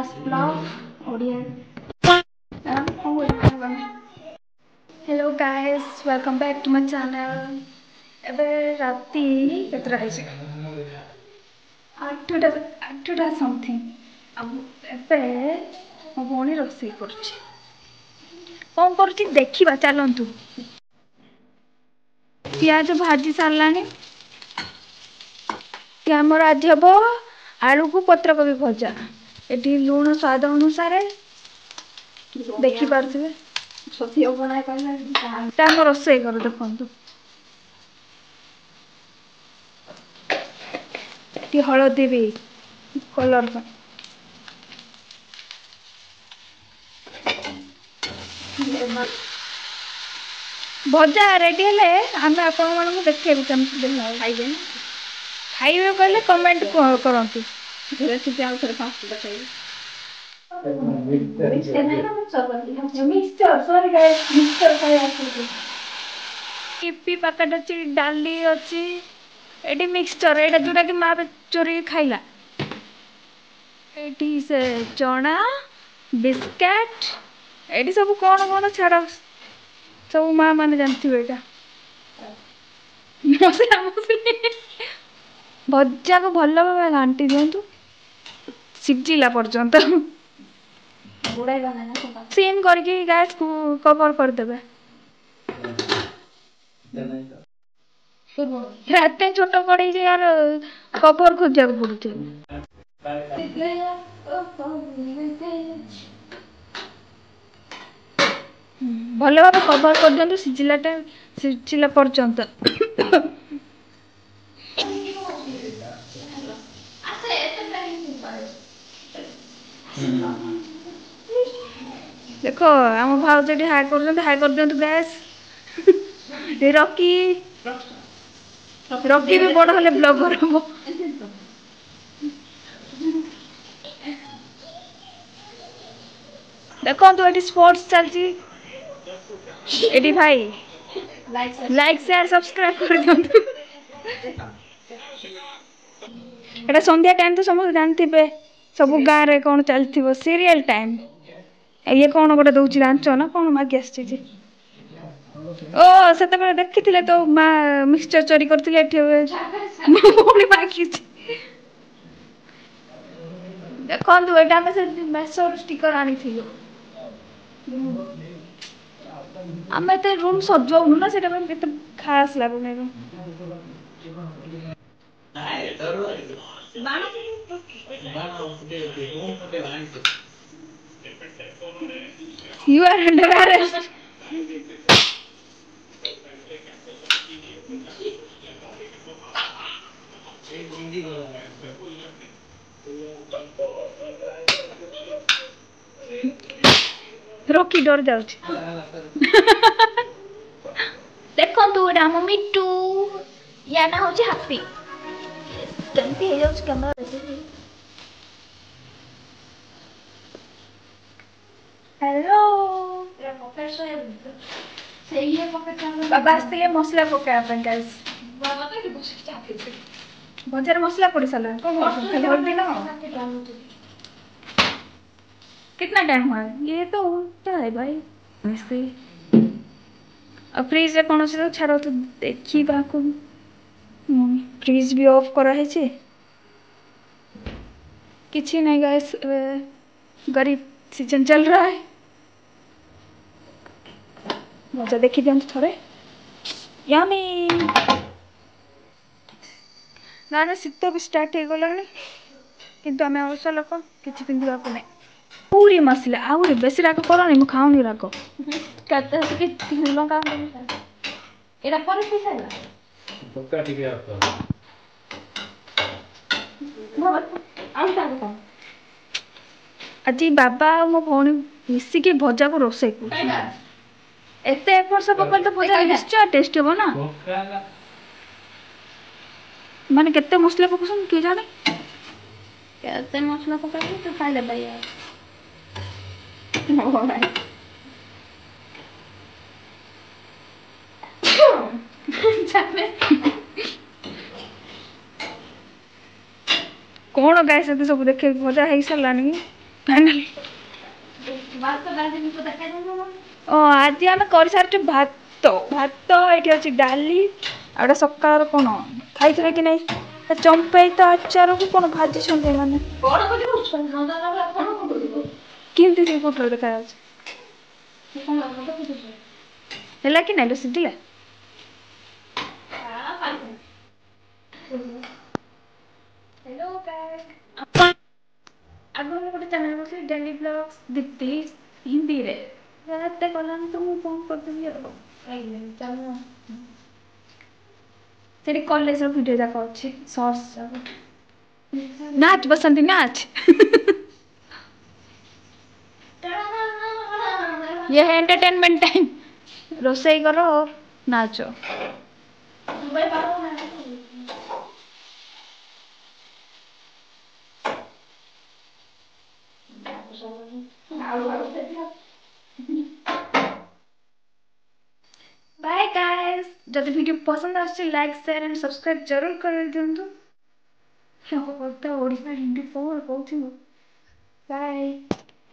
Ash Vlog Audio. Hello guys, welcome back to my channel. ଏବେ ରାତି କେତେଟା ହେଇଛି? 8ଟା ସମଥିଙ୍ଗ। ଆଉ ଏବେ ମୋ ଭଉଣୀ ରୋଷେଇ କରୁଛି। କ'ଣ କରୁଛି ଦେଖିବା ଚାଲନ୍ତୁ। ପିଆଜ ଭାଜି ସାରିଲାଣି। ଆମର ଆଜି ହବ ଆଳୁକୁ ପତ୍ରକୋବି ଭଜା। ଏଠି ଲୁଣ ସ୍ୱାଦ ଅନୁସାରେ ଦେଖିପାରୁଥିବେ। ଆମ ରୋଷେଇ କର ଦେଖନ୍ତୁ। ଏଠି ହଳଦୀ ବି କଲର ପାଇଁ। ଭଜା ରେଡି ହେଲେ ଆମେ ଆପଣମାନଙ୍କୁ ଦେଖେଇବୁ କେମିତି ଖାଇବେ। ଖାଇବେ କହିଲେ କମେଣ୍ଟ କରନ୍ତୁ। ରେସିପି ଆଉ ଥରେ ଫାଷ୍ଟ ଦେଖେଇବି। ଇପି ପ୍ୟାକେଟ ଅଛି, ଡାଲି ଅଛି, ଏଠି ମିକ୍ସଚର ଏଇଟା ଯୋଉଟା କି ମା ଚୋରିକି ଖାଇଲା। ଏଠି ସେ ଚଣା ବିସ୍କେଟ, ଏଠି ସବୁ କଣ କଣ ଛାଡ ସବୁ ମା ମାନେ ଜାଣିଥିବେ। ଏଇଟା ଭଜାକୁ ଭଲ ଭାବେ ଘାଣ୍ଟି ଦିଅନ୍ତୁ ସିଝିଲା ପର୍ଯ୍ୟନ୍ତ। ସିମ୍ କରିକି ଗ୍ୟାସକୁ କଭର କରିଦେବେ। ଏତେ ଛୋଟ କଡେଇ ଯେ କଭର ଖୋଜିବାକୁ ପଡୁଛି। ଭଲ ଭାବେ କଭର କରିଦିଅନ୍ତୁ ସିଝିଲା ପର୍ଯ୍ୟନ୍ତ। ଦେଖ ଆମ ଭାଉଜ ଏଠି ହାଇ କରୁଛନ୍ତି। ହାଇ କରିଦିଅନ୍ତୁ ଗ୍ୟାସ୍। ରକି ବି ବଡ ହେଲେ ବ୍ଲଗର ହବ। ଦେଖନ୍ତୁ ଏଠି ସ୍ପୋର୍ଟସ ଚାଲିଛି। ଏଠି ଭାଇ ଲାଇକ୍ ସେୟାର ସବସ୍କ୍ରାଇବ କରିଦିଅନ୍ତୁ। ଏଟା ସନ୍ଧ୍ୟା ଟାଇମ ତ ସମସ୍ତେ ଜାଣିଥିବେ। ସବୁ ଗାଁରେ କ'ଣ ଚାଲିଥିବ ସିରିଏଲ ଟାଇମ। ଇଏ କ'ଣ ଗୋଟେ ଦଉଛି ଜାଣିଛ ନା? କ'ଣ ମାଗି ଆସିଛି? ଓ ସେତେବେଳେ ଦେଖିଥିଲେ ତ ମା ମିକ୍ସଚର ଚୋରି କରିଥିଲେ। ଏଠି ପୁଣି ମାଗିଛି। ଦେଖନ୍ତୁ ଏଇଟା ଆମେ ସେ ମେସୋର ଷ୍ଟିକର ଆଣିଥିଲୁ। ଆମେ ଏତେ ରୁମ ସଜାଉନୁ ନା, ସେଇଟା ପାଇଁ ଏତେ ଖାସ ଲାଗୁନି। You are under arrest. Rocky ଡର ଯାଉଛି। ଦେଖନ୍ତୁ ଏଇଟା ଆମ ମିଟୁ। ୟା ନା ହଉଛି ହାପି। କେମିତି ହେଇଯାଉଛି କ୍ୟାମେରା ଦେଖିକି। ହ୍ୟାଲୋ ବାବା ଆସିଥିଲେ ମସଲା ପକେଇବା ପାଇଁ। ଗାଇସ୍ ଭଜାରେ ମସଲା ପଡି ସାରିଲାଣି। କ'ଣ ଖାଲି ହଳଦୀ ନା? कितना टाइम हुआ है? ये तो उल्टा है भाई। ऐसे अब फ्रिज रे कौन से छाड़ तो देखा फ्रिज भी ऑफ करा है छे। किसी नहीं गाइस, गरीब सीजन चल रहा है। मजा देखी दियंतु थोड़े। यामी गाने शीत भी स्टार्ट हो गलानी, किंतु आम अवश्य लोक किसी पिंधा नहीं। पूरी मसला आउरी बेसी राग करनी। मु खाऊनी राग। लंका एटा पर पिसाला पक्का ठीक है। आज बाबा और मो भौणी मिसिकी भजा को रोषे एते एफर्ट सब पकड़ तो भजा निश्चय टेस्ट हो ना। माने केते मसला पकसन के जाने केते मसला पकाई तो खाइले भाई यार। कौन गाय सब देखे मजा हो सारानी। फाइनल ओ आज आम कर सारे भात भात ये अच्छे डाली आटा सकाल कौन खाई कि नहीं चंपई तो आचार को कौन भाजी मैंने केमती से फोटो देखा है कि नहीं सीधिला हेलो गाइस आगे गोटे चैनल कर डेली ब्लॉग्स दीप्ति हिंदी रे रात गलानी तो मुझे फोन करदेवी से कॉलेज वीडियो जाक अच्छे सर्ट्स नाच बसंती नाच ये है एंटरटेनमेंट टाइम रोसई करो नाचो बाय गाइस जब वीडियो पसंद आछे लाइक शेयर एंड सब्सक्राइब जरूर कर दियंतु ओडिया हिंदी फोन कहूँ बाय।